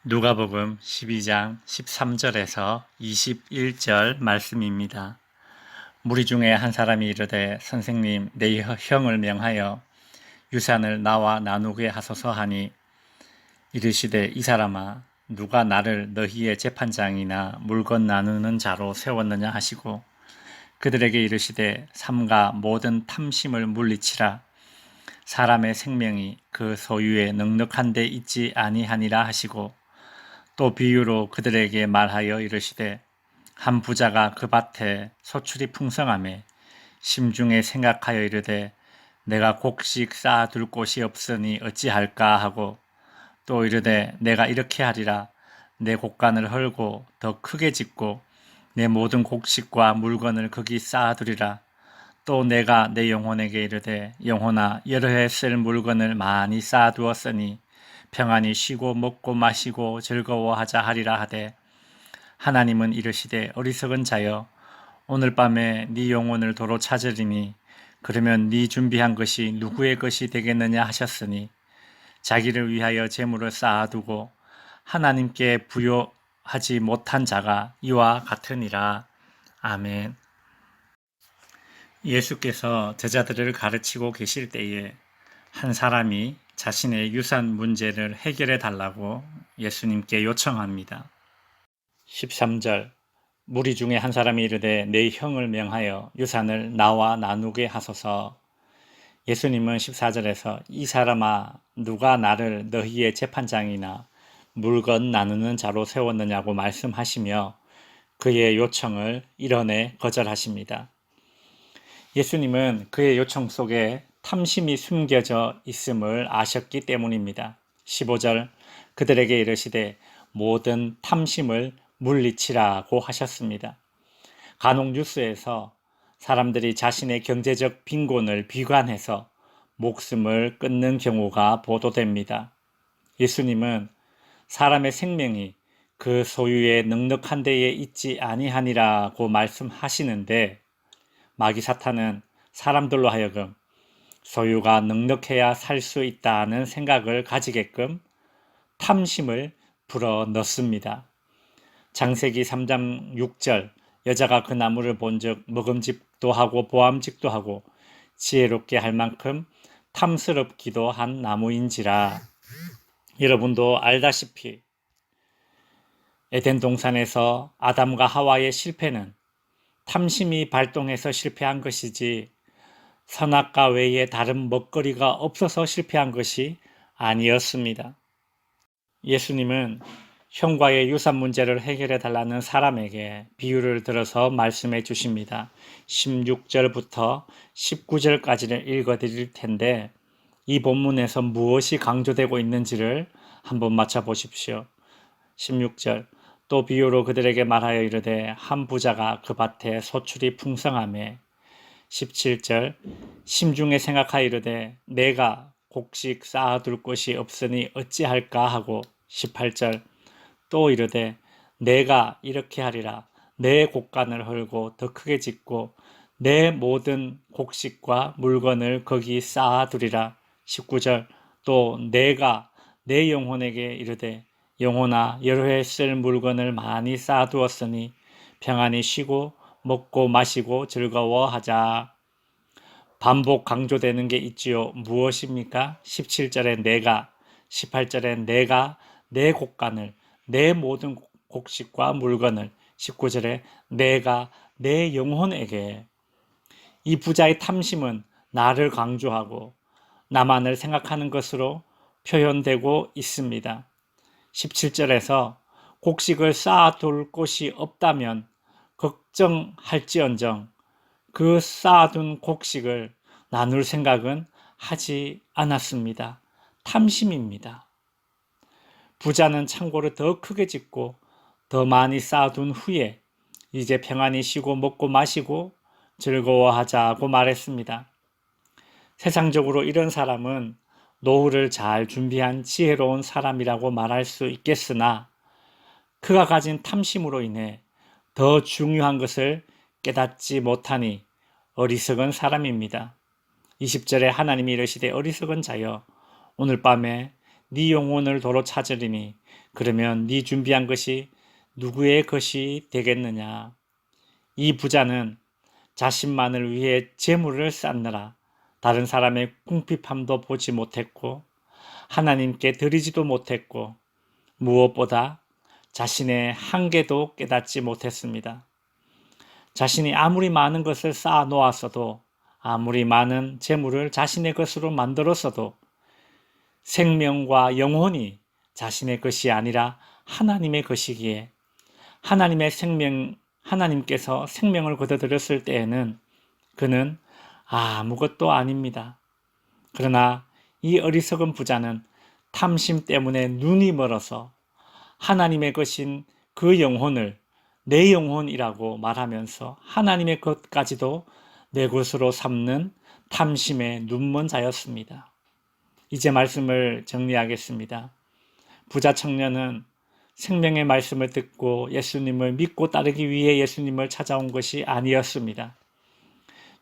누가복음 12장 13절에서 21절 말씀입니다. 무리 중에 한 사람이 이르되 선생님 내 형을 명하여 유산을 나와 나누게 하소서 하니 이르시되 이 사람아 누가 나를 너희의 재판장이나 물건 나누는 자로 세웠느냐 하시고 그들에게 이르시되 삼가 모든 탐심을 물리치라 사람의 생명이 그 소유에 넉넉한 데 있지 아니하니라 하시고 또 비유로 그들에게 말하여 이르시되 한 부자가 그 밭에 소출이 풍성하매 심중에 생각하여 이르되 내가 곡식 쌓아둘 곳이 없으니 어찌할까 하고 또 이르되 내가 이렇게 하리라 내 곡간을 헐고 더 크게 짓고 내 모든 곡식과 물건을 거기 쌓아두리라 또 내가 내 영혼에게 이르되 영혼아 여러 해 쓸 물건을 많이 쌓아두었으니 평안히 쉬고 먹고 마시고 즐거워하자 하리라 하되 하나님은 이르시되 어리석은 자여 오늘 밤에 네 영혼을 도로 찾으리니 그러면 네 준비한 것이 누구의 것이 되겠느냐 하셨으니 자기를 위하여 재물을 쌓아두고 하나님께 부요하지 못한 자가 이와 같으니라. 아멘. 예수께서 제자들을 가르치고 계실 때에 한 사람이 자신의 유산 문제를 해결해 달라고 예수님께 요청합니다. 13절 무리 중에 한 사람이 이르되 내 형을 명하여 유산을 나와 나누게 하소서. 예수님은 14절에서 이 사람아 누가 나를 너희의 재판장이나 물건 나누는 자로 세웠느냐고 말씀하시며 그의 요청을 이뤄내 거절하십니다. 예수님은 그의 요청 속에 탐심이 숨겨져 있음을 아셨기 때문입니다. 15절 그들에게 이르시되 모든 탐심을 물리치라고 하셨습니다. 간혹 뉴스에서 사람들이 자신의 경제적 빈곤을 비관해서 목숨을 끊는 경우가 보도됩니다. 예수님은 사람의 생명이 그 소유의 넉넉한 데에 있지 아니하니라고 말씀하시는데 마귀 사탄은 사람들로 하여금 소유가 넉넉해야 살 수 있다는 생각을 가지게끔 탐심을 불어 넣습니다. 창세기 3장 6절 여자가 그 나무를 본즉 먹음직도 하고 보암직도 하고 지혜롭게 할 만큼 탐스럽기도 한 나무인지라. 여러분도 알다시피 에덴 동산에서 아담과 하와의 실패는 탐심이 발동해서 실패한 것이지 선악과 외에 다른 먹거리가 없어서 실패한 것이 아니었습니다. 예수님은 형과의 유산 문제를 해결해 달라는 사람에게 비유를 들어서 말씀해 주십니다. 16절부터 19절까지를 읽어 드릴 텐데 이 본문에서 무엇이 강조되고 있는지를 한번 맞춰 보십시오. 16절 또 비유로 그들에게 말하여 이르되 한 부자가 그 밭에 소출이 풍성하매 17절 심중에 생각하여 이르되 내가 곡식 쌓아둘 곳이 없으니 어찌할까 하고 18절 또 이르되 내가 이렇게 하리라 내 곡간을 헐고 더 크게 짓고 내 모든 곡식과 물건을 거기 쌓아두리라 19절 또 내가 내 영혼에게 이르되 영혼아 여러 해 쓸 물건을 많이 쌓아두었으니 평안히 쉬고 먹고 마시고 즐거워하자. 반복 강조되는 게 있지요. 무엇입니까? 17절에 내가, 18절에 내가 내 곡간을, 내 모든 곡식과 물건을, 19절에 내가 내 영혼에게. 이 부자의 탐심은 나를 강조하고 나만을 생각하는 것으로 표현되고 있습니다. 17절에서 곡식을 쌓아둘 곳이 없다면 걱정할지언정 그 쌓아둔 곡식을 나눌 생각은 하지 않았습니다. 탐심입니다. 부자는 창고를 더 크게 짓고 더 많이 쌓아둔 후에 이제 평안히 쉬고 먹고 마시고 즐거워하자고 말했습니다. 세상적으로 이런 사람은 노후를 잘 준비한 지혜로운 사람이라고 말할 수 있겠으나 그가 가진 탐심으로 인해 더 중요한 것을 깨닫지 못하니 어리석은 사람입니다. 20절에 하나님이 이르시되 어리석은 자여 오늘 밤에 네 영혼을 도로 찾으리니 그러면 네 준비한 것이 누구의 것이 되겠느냐. 이 부자는 자신만을 위해 재물을 쌓느라 다른 사람의 궁핍함도 보지 못했고 하나님께 드리지도 못했고 무엇보다 자신의 한계도 깨닫지 못했습니다. 자신이 아무리 많은 것을 쌓아 놓았어도 아무리 많은 재물을 자신의 것으로 만들었어도 생명과 영혼이 자신의 것이 아니라 하나님의 것이기에 하나님께서 생명을 거둬들였을 때에는 그는 아무것도 아닙니다. 그러나 이 어리석은 부자는 탐심 때문에 눈이 멀어서 하나님의 것인 그 영혼을 내 영혼이라고 말하면서 하나님의 것까지도 내 것으로 삼는 탐심의 눈먼 자였습니다. 이제 말씀을 정리하겠습니다. 부자 청년은 생명의 말씀을 듣고 예수님을 믿고 따르기 위해 예수님을 찾아온 것이 아니었습니다.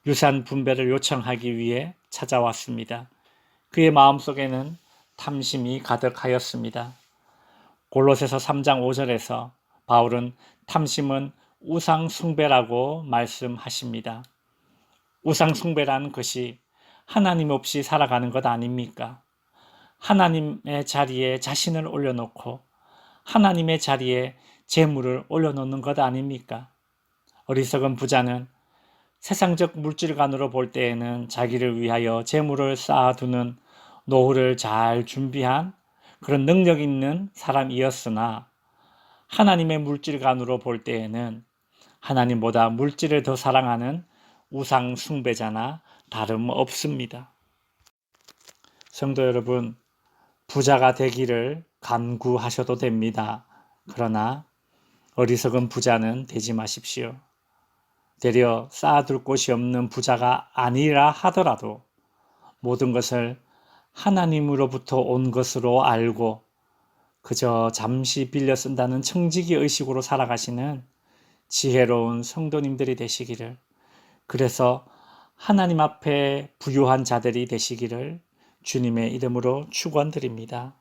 유산 분배를 요청하기 위해 찾아왔습니다. 그의 마음속에는 탐심이 가득하였습니다. 골로새서 3장 5절에서 바울은 탐심은 우상 숭배라고 말씀하십니다. 우상 숭배라는 것이 하나님 없이 살아가는 것 아닙니까? 하나님의 자리에 자신을 올려놓고 하나님의 자리에 재물을 올려놓는 것 아닙니까? 어리석은 부자는 세상적 물질관으로 볼 때에는 자기를 위하여 재물을 쌓아두는 노후를 잘 준비한 그런 능력 있는 사람이었으나 하나님의 물질관으로 볼 때에는 하나님보다 물질을 더 사랑하는 우상 숭배자나 다름없습니다. 성도 여러분, 부자가 되기를 간구하셔도 됩니다. 그러나 어리석은 부자는 되지 마십시오. 되려 쌓아둘 곳이 없는 부자가 아니라 하더라도 모든 것을 하나님으로부터 온 것으로 알고 그저 잠시 빌려 쓴다는 청지기 의식으로 살아가시는 지혜로운 성도님들이 되시기를, 그래서 하나님 앞에 부유한 자들이 되시기를 주님의 이름으로 축원드립니다.